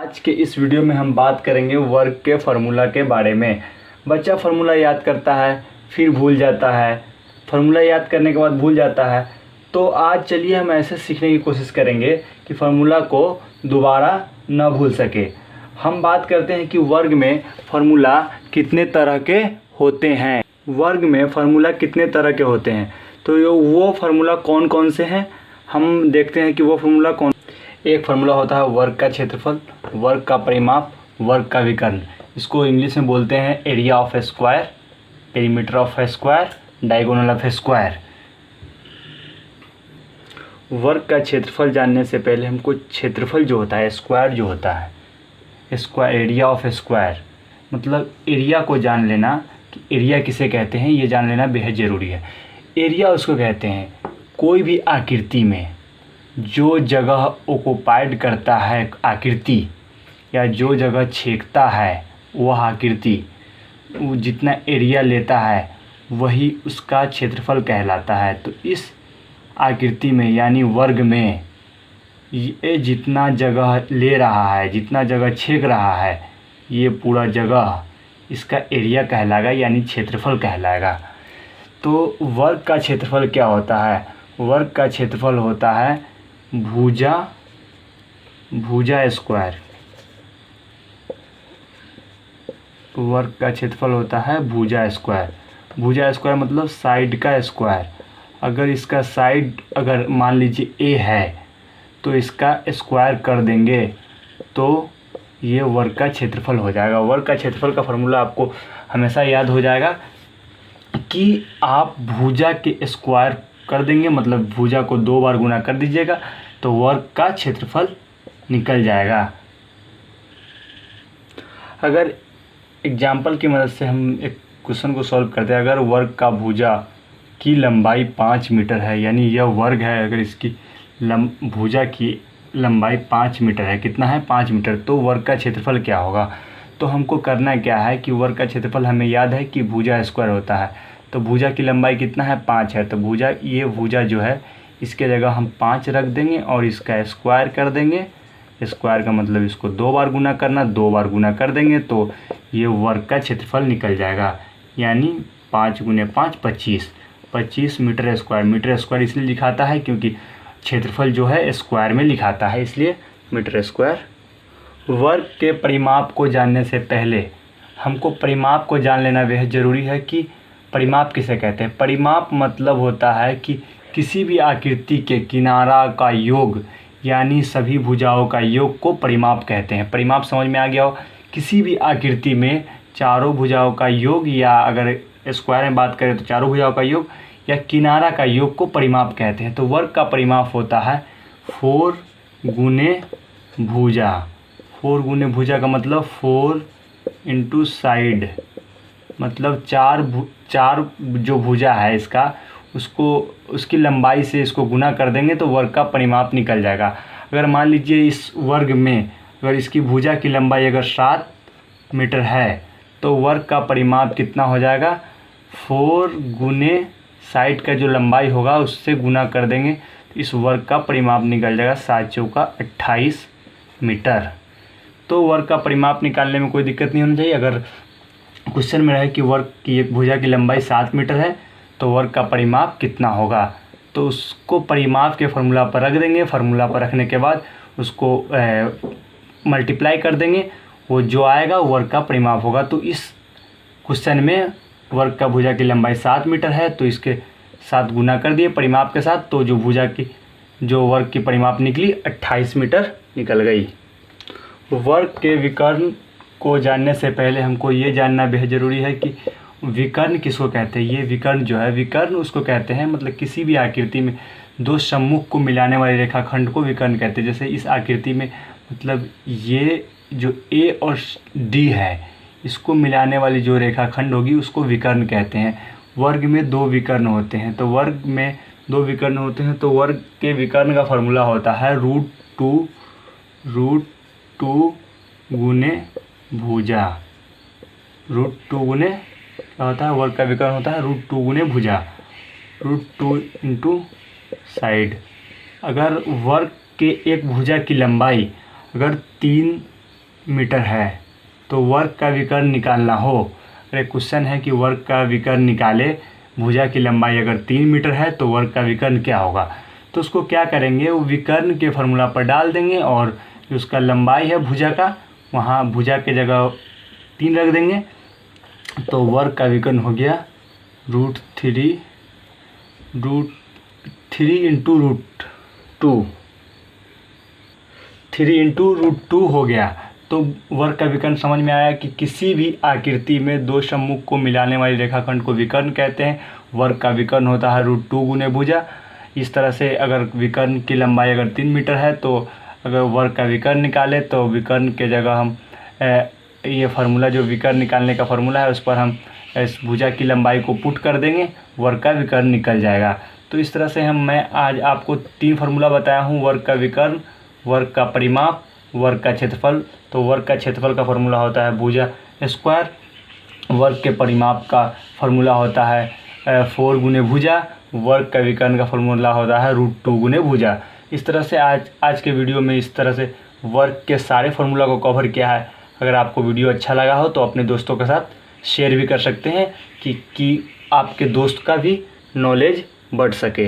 आज के इस वीडियो में हम बात करेंगे वर्ग के फार्मूला के बारे में। बच्चा फार्मूला याद करता है फिर भूल जाता है, फार्मूला याद करने के बाद भूल जाता है। तो आज चलिए हम ऐसे सीखने की कोशिश करेंगे कि फार्मूला को दोबारा न भूल सके। हम बात करते हैं कि वर्ग में फार्मूला कितने तरह के होते हैं। वर्ग में फार्मूला कितने तरह के होते हैं, तो वो फार्मूला कौन कौन से हैं हम देखते हैं कि वो फार्मूला कौन। एक फार्मूला होता है वर्ग का क्षेत्रफल, वर्ग का परिमाप, वर्ग का विकर्ण। इसको इंग्लिश में बोलते हैं area of A square, perimeter of A square, diagonal of A square. वर्ग का क्षेत्रफल जानने से पहले हमको क्षेत्रफल जो होता है, स्क्वायर जो होता है, square area of A square मतलब एरिया को जान लेना कि एरिया किसे कहते हैं, ये जान लेना बेहद ज़रूरी है। एरिया उसको कहते हैं कोई भी आकृति में जो जगह ऑक्युपाइड करता है आकृति, या जो जगह छेदता है वह आकृति, वो जितना एरिया लेता है वही उसका क्षेत्रफल कहलाता है। तो इस आकृति में यानी वर्ग में ये जितना जगह ले रहा है, जितना जगह छेद रहा है, ये पूरा जगह इसका एरिया कहलाएगा यानी क्षेत्रफल कहलाएगा। तो वर्ग का क्षेत्रफल क्या होता है? वर्ग का क्षेत्रफल होता है भुजा स्क्वायर। वर्ग का क्षेत्रफल होता है भुजा स्क्वायर। भुजा स्क्वायर मतलब साइड का स्क्वायर। अगर इसका साइड अगर मान लीजिए ए है तो इसका स्क्वायर कर देंगे तो ये वर्ग का क्षेत्रफल हो जाएगा। वर्ग का क्षेत्रफल का फार्मूला आपको हमेशा याद हो जाएगा कि आप भुजा के स्क्वायर कर देंगे, मतलब भुजा को 2 बार गुना कर दीजिएगा तो वर्ग का क्षेत्रफल निकल जाएगा। अगर एग्जाम्पल की मदद से हम एक क्वेश्चन को सॉल्व करते हैं, अगर वर्ग का भुजा की लंबाई 5 मीटर है, यानी यह वर्ग है, अगर इसकी भुजा की लंबाई 5 मीटर है, कितना है 5 मीटर, तो वर्ग का क्षेत्रफल क्या होगा? तो हमको करना क्या है कि वर्ग का क्षेत्रफल हमें याद है कि भुजा स्क्वायर होता है। तो भुजा की लंबाई कितना है 5 है, तो ये भुजा जो है इसके जगह हम 5 रख देंगे और इसका स्क्वायर कर देंगे। स्क्वायर का मतलब इसको 2 बार गुना करना, 2 बार गुना कर देंगे तो ये वर्ग का क्षेत्रफल निकल जाएगा। यानी 5 गुने 5 25 मीटर स्क्वायर। मीटर स्क्वायर इसलिए लिखाता है क्योंकि क्षेत्रफल जो है स्क्वायर में लिखाता है, इसलिए मीटर स्क्वायर। वर्ग के परिमाप को जानने से पहले हमको परिमाप को जान लेना बेहद ज़रूरी है कि परिमाप किसे कहते हैं। परिमाप मतलब होता है कि किसी भी आकृति के किनारा का योग यानी सभी भुजाओं का योग को परिमाप कहते हैं। परिमाप समझ में आ गया हो? किसी भी आकृति में चारों भुजाओं का योग, या अगर स्क्वायर में बात करें तो चारों भुजाओं का योग या किनारा का योग को परिमाप कहते हैं। तो वर्ग का परिमाप होता है 4 गुने भुजा। 4 गुने भुजा का मतलब 4 इंटू साइड, मतलब चार जो भुजा है इसका, उसकी लंबाई से इसको गुना कर देंगे तो वर्ग का परिमाप निकल जाएगा। अगर मान लीजिए इस वर्ग में अगर इसकी भुजा की लंबाई अगर 7 मीटर है तो वर्ग का परिमाप कितना हो जाएगा? 4 गुने साइड का जो लंबाई होगा उससे गुना कर देंगे, इस वर्ग का परिमाप निकल जाएगा 7 चौका 28 मीटर। तो वर्ग का परिमाप निकालने में कोई दिक्कत नहीं होनी चाहिए। अगर क्वेश्चन में रहे कि वर्ग की एक भुजा की लंबाई 7 मीटर है तो वर्ग का परिमाप कितना होगा, तो उसको परिमाप के फार्मूला पर रख देंगे। फार्मूला पर रखने के बाद उसको मल्टीप्लाई कर देंगे, वो जो आएगा वर्ग का परिमाप होगा। तो इस क्वेश्चन में वर्ग का भुजा की लंबाई 7 मीटर है तो इसके साथ गुना कर दिए परिमाप के साथ, तो जो वर्ग की परिमाप निकली 28 मीटर निकल गई। वर्ग के विकर्ण को जानने से पहले हमको ये जानना बेहद ज़रूरी है कि विकर्ण किसको कहते हैं। ये विकर्ण जो है, विकर्ण उसको कहते हैं मतलब किसी भी आकृति में 2 सम्मुख को मिलाने वाले रेखाखंड को विकर्ण कहते हैं। जैसे इस आकृति में मतलब ये जो ए और डी है, इसको मिलाने वाली जो रेखाखंड होगी उसको विकर्ण कहते हैं। वर्ग में 2 विकर्ण होते हैं, तो वर्ग में 2 विकर्ण होते हैं तो वर्ग के विकर्ण का फार्मूला होता है रूट टू गुने भुजा। √2 गुने क्या होता है? वर्ग का विकर्ण होता है √2 गुने भुजा, √2 इंटू साइड। अगर वर्ग के एक भुजा की लंबाई अगर 3 मीटर है तो वर्ग का विकर्ण निकालना हो। अरे क्वेश्चन है कि वर्ग का विकर्ण निकाले, भुजा की लंबाई अगर 3 मीटर है तो वर्ग का विकर्ण क्या होगा। तो उसको क्या करेंगे, वो विकर्ण के फॉर्मूला पर डाल देंगे और जो उसका लंबाई है भुजा का, वहाँ भुजा के जगह 3 रख देंगे। तो वर्ग का विकर्ण हो गया √3 इंटू √2, 3 इंटू √2 हो गया। तो वर्ग का विकर्ण समझ में आया कि किसी भी आकृति में दो सम्मुख को मिलाने वाली रेखाखंड को विकर्ण कहते हैं। वर्ग का विकर्ण होता है √2 गुने भुजा। इस तरह से अगर विकर्ण की लंबाई अगर 3 मीटर है तो अगर वर्ग का विकर्ण निकाले तो विकर्ण के जगह हम ये फार्मूला जो विकर्ण निकालने का फार्मूला है उस पर हम इस भुजा की लंबाई को पुट कर देंगे, वर्ग का विकर्ण निकल जाएगा। तो इस तरह से मैं आज आपको 3 फार्मूला बताया हूँ, वर्ग का विकर्ण, वर्ग का परिमाप, वर्ग का क्षेत्रफल। तो वर्ग का क्षेत्रफल का फार्मूला होता है भुजा स्क्वायर, वर्ग के परिमाप का फार्मूला होता है 4 गुने भुजा, वर्ग का विकर्ण का फार्मूला होता है √2 गुने भुजा। इस तरह से आज के वीडियो में इस तरह से वर्ग के सारे फार्मूला को कवर किया है। अगर आपको वीडियो अच्छा लगा हो तो अपने दोस्तों के साथ शेयर भी कर सकते हैं कि आपके दोस्त का भी नॉलेज बढ़ सके।